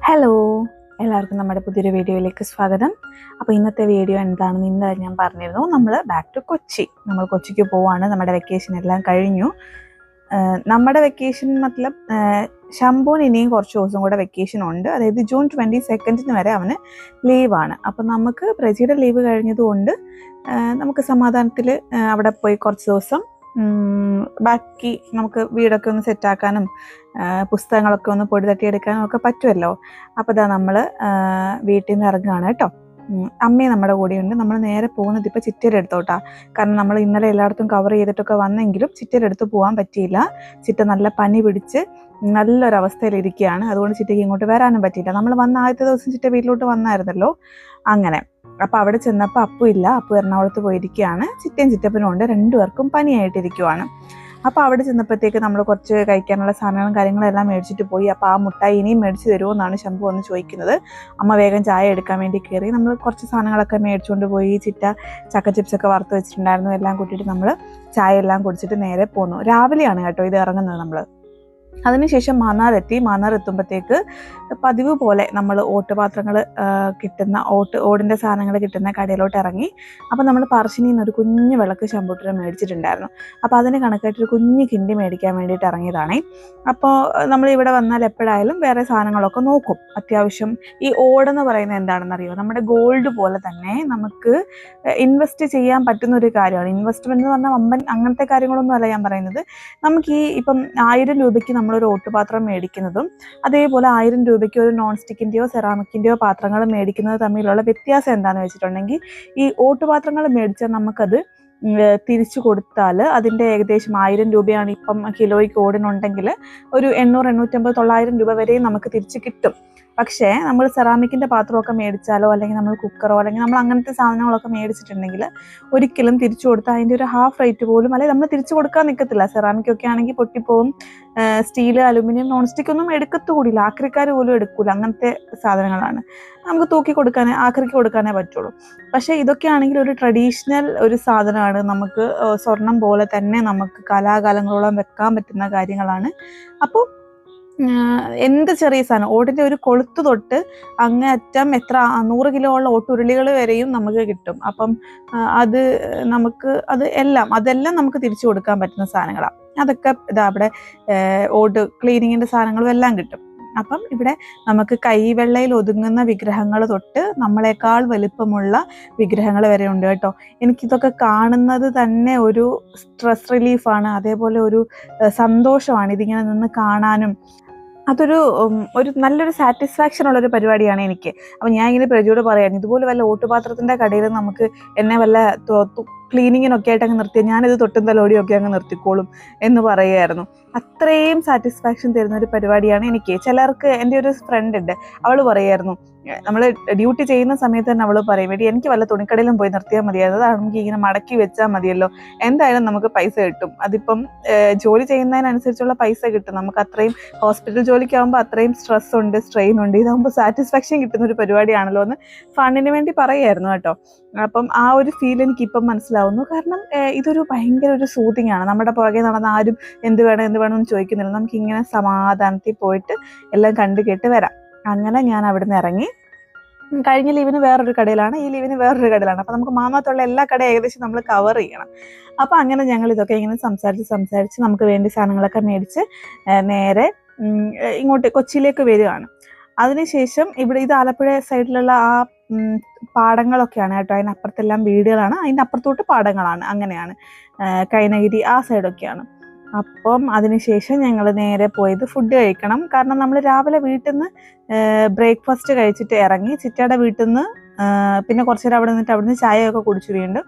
Hello, എല്ലാവർക്കും നമ്മുടെ പുതിയൊരു വീഡിയോയിലേക്ക് സ്വാഗതം. അപ്പോൾ ഇന്നത്തെ വീഡിയോ എന്താണെന്ന് ഇന്നലെ ഞാൻ പറഞ്ഞിരുന്നു. നമ്മൾ ബാക്ക് ടു കൊച്ചി. നമ്മൾ കൊച്ചിക്ക് പോവാണ്. നമ്മുടെ വെക്കേഷൻ എല്ലാം കഴിഞ്ഞു. നമ്മുടെ വെക്കേഷൻ മത്ലബ് ശംഭുവിന് ഇനിയും കുറച്ച് ദിവസം കൂടെ വെക്കേഷൻ ഉണ്ട്. അതായത് ജൂൺ 22 വരെ അവന് ലീവാണ്. അപ്പം നമുക്ക് പ്രജിയുടെ ലീവ് കഴിഞ്ഞതുകൊണ്ട് നമുക്ക് സമാധാനത്തിൽ അവിടെ പോയി കുറച്ച് ദിവസം ബാക്കി നമുക്ക് വീടൊക്കെ ഒന്ന് സെറ്റാക്കാനും പുസ്തകങ്ങളൊക്കെ ഒന്ന് പൊടി തട്ടിയെടുക്കാനും ഒക്കെ പറ്റുമല്ലോ. അപ്പോൾ ഇതാ നമ്മൾ വീട്ടിൽ നിന്ന് ഇറങ്ങുകയാണ് കേട്ടോ. അമ്മയും നമ്മുടെ കൂടെയുണ്ട്. നമ്മൾ നേരെ പോകുന്നത് ഇപ്പോൾ ചിറ്റയിലെടുത്തോട്ടാ. കാരണം നമ്മൾ ഇന്നലെ എല്ലായിടത്തും കവർ ചെയ്തിട്ടൊക്കെ വന്നെങ്കിലും ചിറ്റയിലെടുത്ത് പോകാൻ പറ്റിയില്ല. ചിറ്റ നല്ല പനി പിടിച്ച് നല്ലൊരവസ്ഥയിലിരിക്കുകയാണ്. അതുകൊണ്ട് ചിറ്റയ്ക്ക് ഇങ്ങോട്ട് വരാനും പറ്റിയില്ല. നമ്മൾ വന്ന ആദ്യത്തെ ദിവസം ചിറ്റ വീട്ടിലോട്ട് വന്നായിരുന്നല്ലോ. അങ്ങനെ അപ്പോൾ അവിടെ ചെന്നപ്പോൾ അപ്പു ഇല്ല. അപ്പു എറണാകുളത്ത് പോയിരിക്കുകയാണ്. ചിറ്റയും ചിറ്റപ്പനും ഉണ്ട്. രണ്ടുപേർക്കും പനിയായിട്ടിരിക്കുവാണ്. അപ്പോൾ അവിടെ ചെന്നപ്പോഴത്തേക്ക് നമ്മൾ കുറച്ച് കഴിക്കാനുള്ള സാധനങ്ങളും കാര്യങ്ങളും എല്ലാം മേടിച്ചിട്ട് പോയി. അപ്പോൾ ആ മുട്ടായി ഇനിയും മേടിച്ച് തരുമോ എന്നാണ് ശംഭു വന്ന് ചോദിക്കുന്നത്. അമ്മ വേഗം ചായ എടുക്കാൻ വേണ്ടി കയറി. നമ്മൾ കുറച്ച് സാധനങ്ങളൊക്കെ മേടിച്ചുകൊണ്ട് പോയി. ചിറ്റ ചക്ക ചിപ്സൊക്കെ വറുത്ത് വെച്ചിട്ടുണ്ടായിരുന്നു. എല്ലാം കൂട്ടിയിട്ട് നമ്മൾ ചായ എല്ലാം കുടിച്ചിട്ട് നേരെ പോന്നു. രാവിലെയാണ് കേട്ടോ ഇത് ഇറങ്ങുന്നത് നമ്മൾ. അതിനുശേഷം മാന്നാറെത്തി. മാന്നാറെത്തുമ്പോഴത്തേക്ക് പതിവ് പോലെ നമ്മൾ ഓട്ടുപാത്രങ്ങൾ കിട്ടുന്ന ഓടിൻ്റെ സാധനങ്ങൾ കിട്ടുന്ന കടയിലോട്ട് ഇറങ്ങി. അപ്പോൾ നമ്മൾ പറശ്ശിനിയിൽ നിന്ന് ഒരു കുഞ്ഞു വിളക്ക് ശമ്പൂട്ടർ മേടിച്ചിട്ടുണ്ടായിരുന്നു. അപ്പോൾ അതിന് കണക്കായിട്ടൊരു കുഞ്ഞു കിണ്ടി മേടിക്കാൻ വേണ്ടിയിട്ട് ഇറങ്ങിയതാണേ. അപ്പോൾ നമ്മൾ ഇവിടെ വന്നാൽ എപ്പോഴായാലും വേറെ സാധനങ്ങളൊക്കെ നോക്കും. അത്യാവശ്യം ഈ ഓടെന്ന് പറയുന്നത് എന്താണെന്നറിയോ, നമ്മുടെ ഗോൾഡ് പോലെ തന്നെ നമുക്ക് ഇൻവെസ്റ്റ് ചെയ്യാൻ പറ്റുന്ന ഒരു കാര്യമാണ്. ഇൻവെസ്റ്റ്മെൻറ്റ് എന്ന് പറഞ്ഞാൽ വമ്പൻ അങ്ങനത്തെ കാര്യങ്ങളൊന്നും അല്ല ഞാൻ പറയുന്നത്. നമുക്ക് ഈ ഇപ്പം 1000 രൂപയ്ക്ക് നമ്മളൊരു ഓട്ടുപാത്രം മേടിക്കുന്നതും അതേപോലെ 1000 രൂപയ്ക്ക് ഒരു നോൺ സ്റ്റിക്കിൻ്റെയോ സെറാമിക്കിൻ്റെയോ പാത്രങ്ങൾ മേടിക്കുന്നത് തമ്മിലുള്ള വ്യത്യാസം എന്താണെന്ന് വെച്ചിട്ടുണ്ടെങ്കിൽ, ഈ ഓട്ടുപാത്രങ്ങൾ മേടിച്ചാൽ നമുക്കത് തിരിച്ചു കൊടുത്താൽ അതിൻ്റെ ഏകദേശം 1000 രൂപയാണ് ഇപ്പം കിലോയ്ക്ക് ഓടിനുണ്ടെങ്കിൽ ഒരു 800, 850, 900 രൂപ വരെയും നമുക്ക് തിരിച്ച് കിട്ടും. പക്ഷേ നമ്മൾ സെറാമിക്കിൻ്റെ പാത്രമൊക്കെ മേടിച്ചാലോ അല്ലെങ്കിൽ നമ്മൾ കുക്കറോ അല്ലെങ്കിൽ നമ്മൾ അങ്ങനത്തെ സാധനങ്ങളൊക്കെ മേടിച്ചിട്ടുണ്ടെങ്കിൽ ഒരിക്കലും തിരിച്ചു കൊടുത്താൽ അതിൻ്റെ ഒരു ഹാഫ് റേറ്റ് പോലും അല്ലെങ്കിൽ നമ്മൾ തിരിച്ചു കൊടുക്കാൻ നിൽക്കത്തില്ല. സെറാമിക്കൊക്കെ ആണെങ്കിൽ പൊട്ടിപ്പോവും. സ്റ്റീല്, അലുമിനിയം, നോൺ സ്റ്റിക്ക് ഒന്നും എടുക്കത്തുകൂടില്ല. ആക്രിക്കാർ പോലും എടുക്കൂല. അങ്ങനത്തെ സാധനങ്ങളാണ്. നമുക്ക് തൂക്കി കൊടുക്കാനേ ആക്രിക്ക് കൊടുക്കാനേ പറ്റുള്ളൂ. പക്ഷേ ഇതൊക്കെ ആണെങ്കിൽ ഒരു ട്രഡീഷണൽ ഒരു സാധനമാണ്. നമുക്ക് സ്വർണം പോലെ തന്നെ നമുക്ക് കാലാകാലങ്ങളോളം വെക്കാൻ പറ്റുന്ന കാര്യങ്ങളാണ്. അപ്പോൾ എന്ത് ചെറിയ സാധനം ഓടിൻ്റെ ഒരു കൊളുത്ത് തൊട്ട് അങ്ങേയറ്റം എത്ര 100 കിലോ ഉള്ള ഓട്ടുരുളികൾ വരെയും നമുക്ക് കിട്ടും. അപ്പം അതെല്ലാം നമുക്ക് തിരിച്ചു കൊടുക്കാൻ പറ്റുന്ന സാധനങ്ങളാണ്. അതൊക്കെ ഇതാ അവിടെ ഓട് ക്ലീനിങ്ങിൻ്റെ സാധനങ്ങളും എല്ലാം കിട്ടും. അപ്പം ഇവിടെ നമുക്ക് കൈവെള്ളയിൽ ഒതുങ്ങുന്ന വിഗ്രഹങ്ങൾ തൊട്ട് നമ്മളെക്കാൾ വലിപ്പമുള്ള വിഗ്രഹങ്ങൾ വരെ ഉണ്ട് കേട്ടോ. എനിക്കിതൊക്കെ കാണുന്നത് തന്നെ ഒരു സ്ട്രെസ് റിലീഫാണ്. അതേപോലെ ഒരു സന്തോഷമാണ് ഇതിങ്ങനെ നിന്ന് കാണാനും. അതൊരു നല്ലൊരു സാറ്റിസ്ഫാക്ഷൻ ഉള്ളൊരു പരിപാടിയാണ് എനിക്ക്. അപ്പം ഞാൻ ഇങ്ങനെ പ്രജയോട് പറയായിരുന്നു, ഇതുപോലെ വല്ല ഓട്ടുപാത്രത്തിൻ്റെ കടയിൽ നമുക്ക് എന്നെ വല്ല ക്ലീനിങ്ങിനൊക്കെ ആയിട്ട് അങ്ങ് നിർത്തിയാൽ ഞാനിത് തൊട്ടും തലോടിയൊക്കെ അങ്ങ് നിർത്തിക്കോളും എന്ന് പറയുമായിരുന്നു. അത്രയും സാറ്റിസ്ഫാക്ഷൻ തരുന്ന ഒരു പരിപാടിയാണ് എനിക്ക്. ചിലർക്ക് എൻ്റെ ഒരു ഫ്രണ്ട് ഉണ്ട്, അവൾ പറയുമായിരുന്നു, നമ്മൾ ഡ്യൂട്ടി ചെയ്യുന്ന സമയത്ത് തന്നെ അവൾ പറയും, വേണ്ടി എനിക്ക് വല്ല തുണിക്കടയിലും പോയി നിർത്തിയാൽ മതിയായിരുന്നു, അതാണ് നമുക്ക് ഇങ്ങനെ മടക്കി വെച്ചാൽ മതിയല്ലോ, എന്തായാലും നമുക്ക് പൈസ കിട്ടും. അതിപ്പം ജോലി ചെയ്യുന്നതിനനുസരിച്ചുള്ള പൈസ കിട്ടും. നമുക്ക് അത്രയും ഹോസ്പിറ്റൽ ജോലിക്കാകുമ്പോൾ അത്രയും സ്ട്രെസ് ഉണ്ട്, സ്ട്രെയിൻ ഉണ്ട്. ഇതാകുമ്പോൾ സാറ്റിസ്ഫാക്ഷൻ കിട്ടുന്ന ഒരു പരിപാടിയാണല്ലോ എന്ന് ഫണ്ടിന് വേണ്ടി പറയായിരുന്നു കേട്ടോ. അപ്പം ആ ഒരു ഫീൽ എനിക്കിപ്പം മനസ്സിലാവുന്നു. കാരണം ഇതൊരു ഭയങ്കര ഒരു സൂതിങ് ആണ്. നമ്മുടെ പുറകെ നടന്ന ആരും എന്ത് വേണമെന്ന് ചോദിക്കുന്നില്ല. നമുക്കിങ്ങനെ സമാധാനത്തിൽ പോയിട്ട് എല്ലാം കണ്ടു കേട്ട് വരാം. അങ്ങനെ ഞാൻ അവിടെ നിന്ന് ഇറങ്ങി. കഴിഞ്ഞ ലീവിന് വേറൊരു കടയിലാണ്, ഈ ലീവിന് വേറൊരു കടയിലാണ്. അപ്പം നമുക്ക് മാമാത്തുള്ള എല്ലാ കടയും ഏകദേശം നമ്മൾ കവർ ചെയ്യണം. അപ്പോൾ അങ്ങനെ ഞങ്ങൾ ഇതൊക്കെ ഇങ്ങനെ സംസാരിച്ച് നമുക്ക് വേണ്ടി സാധനങ്ങളൊക്കെ മേടിച്ച് നേരെ ഇങ്ങോട്ട് കൊച്ചിയിലേക്ക് വരികയാണ്. അതിനുശേഷം ഇത് ആലപ്പുഴ സൈഡിലുള്ള ആ പാടങ്ങളൊക്കെയാണ് കേട്ടോ. അതിനപ്പുറത്തെല്ലാം വീടുകളാണ്, അതിൻ്റെ അപ്പുറത്തോട്ട് പാടങ്ങളാണ്. അങ്ങനെയാണ് കൈനഗിരി ആ സൈഡൊക്കെയാണ്. അപ്പം അതിനുശേഷം ഞങ്ങൾ നേരെ പോയത് ഫുഡ് കഴിക്കണം. കാരണം നമ്മൾ രാവിലെ വീട്ടിൽ നിന്ന് ബ്രേക്ക്ഫാസ്റ്റ് കഴിച്ചിട്ട് ഇറങ്ങി. ചിറ്റയുടെ വീട്ടിൽ നിന്ന് പിന്നെ കുറച്ച് നേരം അവിടെ നിന്നിട്ട് അവിടുന്ന് ചായയൊക്കെ കുടിച്ചു വീണ്ടും.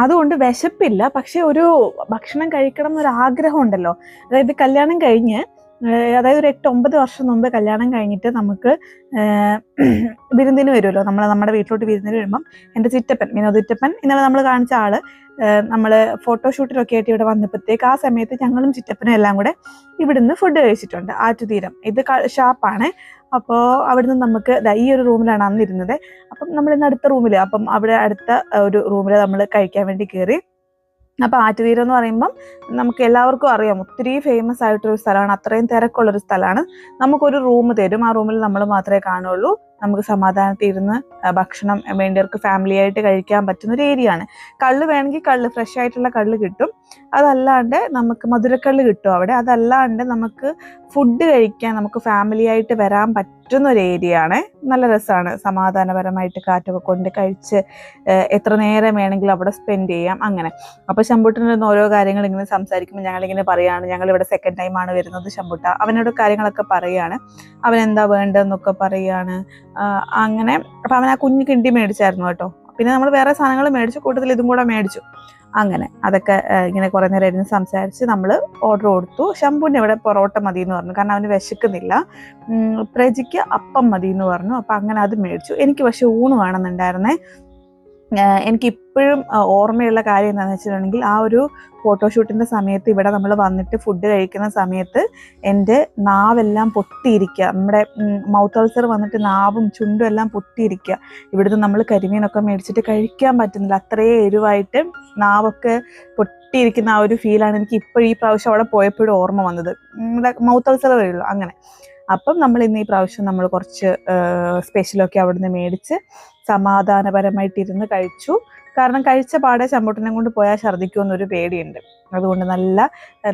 അതുകൊണ്ട് വിശപ്പില്ല, പക്ഷെ ഒരു ഭക്ഷണം കഴിക്കണം എന്നൊരു ആഗ്രഹം ഉണ്ടല്ലോ. അതായത് കല്യാണം കഴിഞ്ഞ് അതായത് ഒരു 8-9 വർഷം മുമ്പ് കല്യാണം കഴിഞ്ഞിട്ട് നമുക്ക് വിരുന്നിന് വരുമല്ലോ. നമ്മുടെ വീട്ടിലോട്ട് വിരുന്നിന് വരുമ്പം എൻ്റെ ചിറ്റപ്പൻ വിനോദിറ്റപ്പൻ, ഇന്നലെ നമ്മൾ കാണിച്ച ആള്, നമ്മൾ ഫോട്ടോഷൂട്ടിലൊക്കെ ആയിട്ട് ഇവിടെ വന്നപ്പോഴത്തേക്ക് ആ സമയത്ത് ഞങ്ങളും ചിറ്റപ്പനും എല്ലാം കൂടെ ഇവിടുന്ന് ഫുഡ് കഴിച്ചിട്ടുണ്ട്. ആറ്റുതീരം ഇത് ഷാപ്പാണ്. അപ്പോൾ അവിടുന്ന് നമുക്ക് ഈ ഒരു റൂമിലാണ് അന്നിരുന്നത്. അപ്പം നമ്മളിന്ന് അടുത്ത റൂമിൽ, അപ്പം അവിടെ അടുത്ത ഒരു റൂമിൽ നമ്മൾ കഴിക്കാൻ വേണ്ടി കയറി. അപ്പോൾ ആറ്റുതീരം എന്ന് പറയുമ്പം നമുക്ക് എല്ലാവർക്കും അറിയാം, ഒത്തിരി ഫേമസ് ആയിട്ടൊരു സ്ഥലമാണ്, അത്രയും തിരക്കുള്ളൊരു സ്ഥലമാണ്. നമുക്കൊരു റൂം തരും, ആ റൂമിൽ നമ്മൾ മാത്രമേ കാണുള്ളൂ. നമുക്ക് സമാധാനത്തിൽ ഇരുന്ന് ഭക്ഷണം വേണ്ടിയവർക്ക് ഫാമിലി ആയിട്ട് കഴിക്കാൻ പറ്റുന്ന ഒരു ഏരിയ ആണ്. കള്ള് വേണമെങ്കിൽ കള്ള്, ഫ്രഷ് ആയിട്ടുള്ള കള്ള് കിട്ടും. അതല്ലാണ്ട് നമുക്ക് മധുരക്കള്ള് കിട്ടും അവിടെ. അതല്ലാണ്ട് നമുക്ക് ഫുഡ് കഴിക്കാൻ നമുക്ക് ഫാമിലി ആയിട്ട് വരാൻ പറ്റുന്ന ഒരു ഏരിയ ആണ്. നല്ല രസമാണ്, സമാധാനപരമായിട്ട് കാറ്റൊക്കെ കൊണ്ട് കഴിച്ച് എത്ര നേരം വേണമെങ്കിലും അവിടെ സ്പെൻഡ് ചെയ്യാം അങ്ങനെ. അപ്പോൾ ശമ്പൂട്ടൻ്റെ ഓരോ കാര്യങ്ങൾ ഇങ്ങനെ സംസാരിക്കുമ്പോൾ ഞങ്ങളിങ്ങനെ പറയുകയാണ്, ഞങ്ങളിവിടെ സെക്കൻഡ് ടൈമാണ് വരുന്നത് ശമ്പൂട്ട. അവനോട് കാര്യങ്ങളൊക്കെ പറയുകയാണ്, അവൻ എന്താ വേണ്ടതെന്നൊക്കെ പറയുകയാണ് അങ്ങനെ. അപ്പം അവൻ ആ കുഞ്ഞു കിണ്ടി മേടിച്ചായിരുന്നു കേട്ടോ. പിന്നെ നമ്മൾ വേറെ സാധനങ്ങൾ മേടിച്ചു, കൂട്ടത്തിൽ ഇതും കൂടെ മേടിച്ചു. അങ്ങനെ അതൊക്കെ ഇങ്ങനെ കുറേ നേരം ഇരുന്ന് സംസാരിച്ച് നമ്മൾ ഓർഡർ കൊടുത്തു. ശംഭുവിന് ഇവിടെ പൊറോട്ട മതി എന്ന് പറഞ്ഞു, കാരണം അവന് വിശക്കുന്നില്ല. പ്രജിക്ക് അപ്പം മതി എന്ന് പറഞ്ഞു. അപ്പം അങ്ങനെ അത് മേടിച്ചു. എനിക്ക് പക്ഷെ ഊണ് വേണമെന്നുണ്ടായിരുന്നേ. എനിക്കിപ്പോഴും ഓർമ്മയുള്ള കാര്യം എന്താണെന്ന് വെച്ചിട്ടുണ്ടെങ്കിൽ, ആ ഒരു ഫോട്ടോഷൂട്ടിൻ്റെ സമയത്ത് ഇവിടെ നമ്മൾ വന്നിട്ട് ഫുഡ് കഴിക്കുന്ന സമയത്ത് എൻ്റെ നാവെല്ലാം പൊട്ടിയിരിക്കുക. നമ്മുടെ മൗത്ത് അൾസർ വന്നിട്ട് നാവും ചുണ്ടും എല്ലാം പൊട്ടിയിരിക്കുക. ഇവിടുന്ന് നമ്മൾ കരിമീനൊക്കെ മേടിച്ചിട്ട് കഴിക്കാൻ പറ്റുന്നില്ല, അത്രയും എരിവായിട്ട് നാവൊക്കെ പൊട്ടിയിരിക്കുന്ന ആ ഒരു ഫീലാണ് എനിക്ക് ഇപ്പോൾ ഈ പ്രാവശ്യം അവിടെ പോയപ്പോഴും ഓർമ്മ വന്നത്. നമ്മുടെ മൗത്ത് അൾസർ വരുള്ളൂ അങ്ങനെ. അപ്പം നമ്മൾ ഇന്ന് ഈ പ്രാവശ്യം നമ്മൾ കുറച്ച് സ്പെഷ്യലൊക്കെ അവിടുന്ന് മേടിച്ച് സമാധാനപരമായിട്ടിരുന്ന് കഴിച്ചു. കാരണം കഴിച്ച പാടെ ശമ്പൂട്ടനെ കൊണ്ട് പോയാൽ ഛർദ്ദിക്കുമെന്നൊരു പേടിയുണ്ട്. അതുകൊണ്ട് നല്ല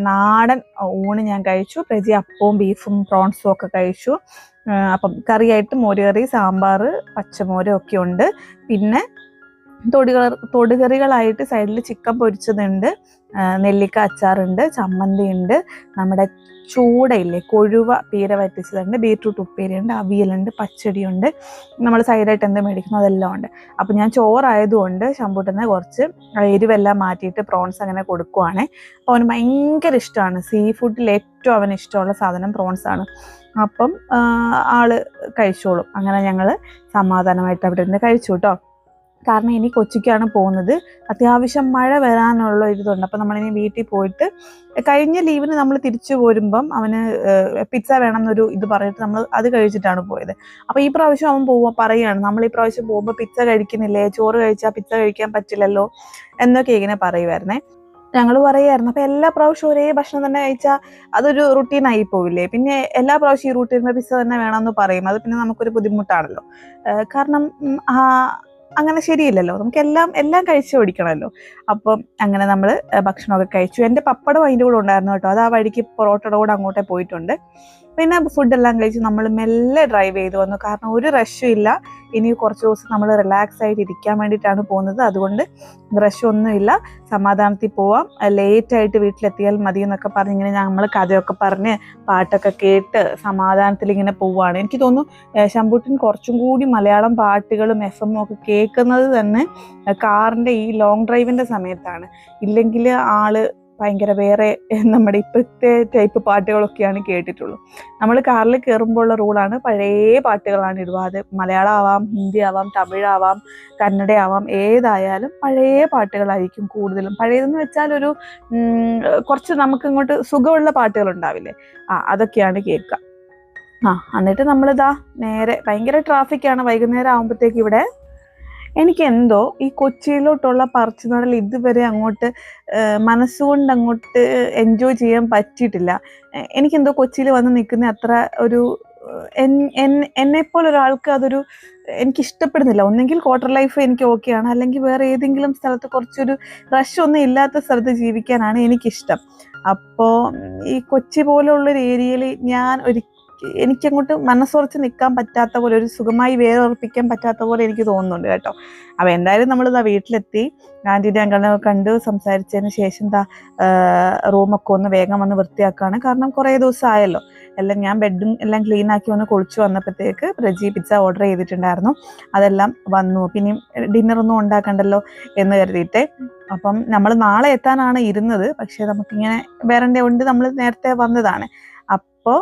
നാടൻ ഊണ് ഞാൻ കഴിച്ചു. പ്രജി അപ്പവും ബീഫും പ്രോൺസും ഒക്കെ കഴിച്ചു. അപ്പം കറിയായിട്ട് മോരുകറി, സാമ്പാർ, പച്ചമോരും ഒക്കെ ഉണ്ട്. പിന്നെ തൊടുകറികളായിട്ട് സൈഡിൽ ചിക്കൻ പൊരിച്ചതുണ്ട്, നെല്ലിക്ക അച്ചാറുണ്ട്, ചമ്മന്തി ഉണ്ട്, നമ്മുടെ ചൂടയില്ലേ കൊഴുവ പീര വറ്റിച്ചതുണ്ട്, ബീറ്റ്റൂട്ട് ഉപ്പേരിയുണ്ട്, അവിയലുണ്ട്, പച്ചടിയുണ്ട്. നമ്മൾ സൈഡായിട്ട് എന്ത് മേടിക്കുന്നു അതെല്ലാം ഉണ്ട്. അപ്പം ഞാൻ ചോറായതുകൊണ്ട് ശമ്പൂട്ടനെ കുറച്ച് എരിവെല്ലാം മാറ്റിയിട്ട് പ്രോൺസ് അങ്ങനെ കൊടുക്കുവാണേ. അപ്പോൾ അവന് ഭയങ്കര ഇഷ്ടമാണ്, സീ ഫുഡിൽ ഏറ്റവും അവന് ഇഷ്ടമുള്ള സാധനം പ്രോൺസാണ്. അപ്പം ആള് കഴിച്ചോളും. അങ്ങനെ ഞങ്ങൾ സമാധാനമായിട്ട് അവിടെ നിന്ന് കഴിച്ചു കേട്ടോ. കാരണം ഇനി കൊച്ചിക്കാണ് പോകുന്നത്, അത്യാവശ്യം മഴ വരാനുള്ള ഇതുണ്ട്. അപ്പം നമ്മളിനി വീട്ടിൽ പോയിട്ട് കഴിഞ്ഞ ലീവിന് നമ്മൾ തിരിച്ചു പോരുമ്പം അവന് പിസ്സ വേണം എന്നൊരു ഇത് പറഞ്ഞിട്ട് നമ്മൾ അത് കഴിച്ചിട്ടാണ് പോയത്. അപ്പോൾ ഈ പ്രാവശ്യം അവൻ പറയുകയാണ്, നമ്മൾ ഈ പ്രാവശ്യം പോകുമ്പോൾ പിസ്സ കഴിക്കുന്നില്ലേ, ചോറ് കഴിച്ചാൽ പിസ്സ കഴിക്കാൻ പറ്റില്ലല്ലോ എന്നൊക്കെ ഇങ്ങനെ പറയുമായിരുന്നേ. ഞങ്ങൾ പറയുമായിരുന്നു, അപ്പോൾ എല്ലാ പ്രാവശ്യവും ഒരേ ഭക്ഷണം തന്നെ കഴിച്ചാൽ അതൊരു റുട്ടീനായി പോവില്ലേ, പിന്നെ എല്ലാ പ്രാവശ്യം ഈ റൂട്ടീനിൽ പിസ്സ തന്നെ വേണമെന്ന് പറയും, അത് പിന്നെ നമുക്കൊരു ബുദ്ധിമുട്ടാണല്ലോ. കാരണം അങ്ങനെ ശരിയില്ലല്ലോ, നമുക്ക് എല്ലാം കഴിച്ചു പഠിക്കണമല്ലോ. അപ്പം അങ്ങനെ നമ്മൾ ഭക്ഷണമൊക്കെ കഴിച്ചു. എൻ്റെ പപ്പടം അതിൻ്റെ കൂടെ ഉണ്ടായിരുന്നു കേട്ടോ, അത് ആ വഴിക്ക് പൊറോട്ടയുടെ കൂടെ അങ്ങോട്ടേ പോയിട്ടുണ്ട്. പിന്നെ ഫുഡെല്ലാം കഴിച്ച് നമ്മൾ മെല്ലെ ഡ്രൈവ് ചെയ്ത് വന്നു. കാരണം ഒരു റഷും ഇല്ല, ഇനി കുറച്ച് ദിവസം നമ്മൾ റിലാക്സ് ആയിട്ട് ഇരിക്കാൻ വേണ്ടിയിട്ടാണ് പോകുന്നത്. അതുകൊണ്ട് റഷൊന്നുമില്ല, സമാധാനത്തിൽ പോവാം, ലേറ്റായിട്ട് വീട്ടിലെത്തിയാൽ മതി എന്നൊക്കെ പറഞ്ഞ് ഇങ്ങനെ നമ്മൾ കഥയൊക്കെ പറഞ്ഞ് പാട്ടൊക്കെ കേട്ട് സമാധാനത്തിൽ ഇങ്ങനെ പോവുകയാണ്. എനിക്ക് തോന്നുന്നു ശമ്പൂട്ടൻ കുറച്ചും കൂടി മലയാളം പാട്ടുകളും FM ഒക്കെ കേൾക്കുന്നത് തന്നെ കാറിൻ്റെ ഈ ലോങ് ഡ്രൈവിൻ്റെ സമയത്താണ്. ഇല്ലെങ്കിൽ ആള് ഭയങ്കര വേറെ നമ്മുടെ ഇപ്പോഴത്തെ ടൈപ്പ് പാട്ടുകളൊക്കെയാണ് കേട്ടിട്ടുള്ളൂ. നമ്മൾ കാറിൽ കയറുമ്പോഴുള്ള റൂളാണ് പഴയ പാട്ടുകളാണ് ഇടുക. അത് മലയാളം ആവാം, ഹിന്ദി ആവാം, തമിഴാവാം, കന്നഡ ആവാം, ഏതായാലും പഴയ പാട്ടുകളായിരിക്കും കൂടുതലും. പഴയതെന്ന് വെച്ചാൽ ഒരു കുറച്ച് നമുക്ക് ഇങ്ങോട്ട് സുഖമുള്ള പാട്ടുകൾ ഉണ്ടാവില്ലേ, അതൊക്കെയാണ് കേൾക്കുക. എന്നിട്ട് നമ്മളിതാ നേരെ, ഭയങ്കര ട്രാഫിക്കാണ് വൈകുന്നേരം ആകുമ്പോഴത്തേക്ക് ഇവിടെ. എനിക്ക് എന്തോ ഈ കൊച്ചിയിലോട്ടുള്ള പറിച്ചുനടൽ ഇതുവരെ അങ്ങോട്ട് മനസ്സുകൊണ്ട് അങ്ങോട്ട് എൻജോയ് ചെയ്യാൻ പറ്റിയിട്ടില്ല. എനിക്കെന്തോ കൊച്ചിയിൽ വന്ന് നിൽക്കുന്ന അത്ര ഒരു എന്നെപ്പോലെ ഒരാൾക്ക് അതൊരു എനിക്കിഷ്ടപ്പെടുന്നില്ല. ഒന്നെങ്കിൽ ക്വാർട്ടർ ലൈഫ് എനിക്ക് ഓക്കെയാണ്, അല്ലെങ്കിൽ വേറെ ഏതെങ്കിലും സ്ഥലത്ത് കുറച്ചൊരു റഷ് ഒന്നും ഇല്ലാത്ത സ്ഥലത്ത് ജീവിക്കാനാണ് എനിക്കിഷ്ടം. അപ്പോൾ ഈ കൊച്ചി പോലുള്ളൊരു ഏരിയയിൽ ഞാൻ എനിക്കങ്ങോട്ട് മനസ്സുറച്ച് നിൽക്കാൻ പറ്റാത്ത പോലെ, ഒരു സുഖമായി വേറുറപ്പിക്കാൻ പറ്റാത്ത പോലെ എനിക്ക് തോന്നുന്നുണ്ട് കേട്ടോ. അപ്പോൾ എന്തായാലും നമ്മളിതാ വീട്ടിലെത്തി, ആൻറ്റീൻ്റെ അങ്കിളിനെ കണ്ട് സംസാരിച്ചതിന് ശേഷം റൂമൊക്കെ ഒന്ന് വേഗം വന്ന് വൃത്തിയാക്കുകയാണ്. കാരണം കുറേ ദിവസമായല്ലോ. എല്ലാം ഞാൻ ബെഡും എല്ലാം ക്ലീൻ ആക്കി വന്ന് കുളിച്ച് വന്നപ്പോഴത്തേക്ക് പ്രജി പിസ്സ ഓർഡർ ചെയ്തിട്ടുണ്ടായിരുന്നു, അതെല്ലാം വന്നു. പിന്നെയും ഡിന്നറൊന്നും ഉണ്ടാക്കണ്ടല്ലോ എന്ന് കരുതിയിട്ട്. അപ്പം നമ്മൾ നാളെ എത്താനാണ് ഇരുന്നത്, പക്ഷേ നമുക്കിങ്ങനെ വേറെ ഉണ്ട്, നമ്മൾ നേരത്തെ വന്നതാണ്. അപ്പോൾ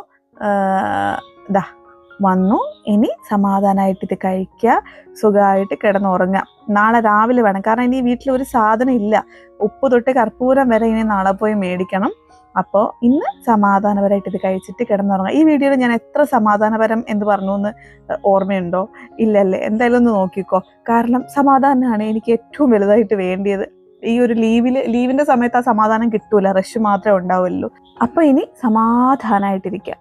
വന്നു. ഇനി സമാധാനമായിട്ട് ഇത് കഴിക്കുക, സുഖമായിട്ട് കിടന്നുറങ്ങാം. നാളെ രാവിലെ വേണം, കാരണം ഇനി വീട്ടിൽ ഒരു സാധനം ഇല്ല, ഉപ്പ് തൊട്ട് കർപ്പൂരം വരെ ഇനി നാളെ പോയി മേടിക്കണം. അപ്പോൾ ഇന്ന് സമാധാനപരമായിട്ട് ഇത് കഴിച്ചിട്ട് കിടന്നുറങ്ങാം. ഈ വീഡിയോയിൽ ഞാൻ എത്ര സമാധാനപരം എന്ന് പറഞ്ഞു എന്ന് ഓർമ്മയുണ്ടോ? ഇല്ലല്ലേ? എന്തായാലും ഒന്ന് നോക്കിക്കോ. കാരണം സമാധാനമാണ് എനിക്ക് ഏറ്റവും വലുതായിട്ട് വേണ്ടിയത്. ഈ ഒരു ലീവിൻ്റെ സമയത്ത് ആ സമാധാനം കിട്ടൂല, റഷ് മാത്രമേ ഉണ്ടാവുള്ളൂ. അപ്പോൾ ഇനി സമാധാനമായിട്ടിരിക്കുക.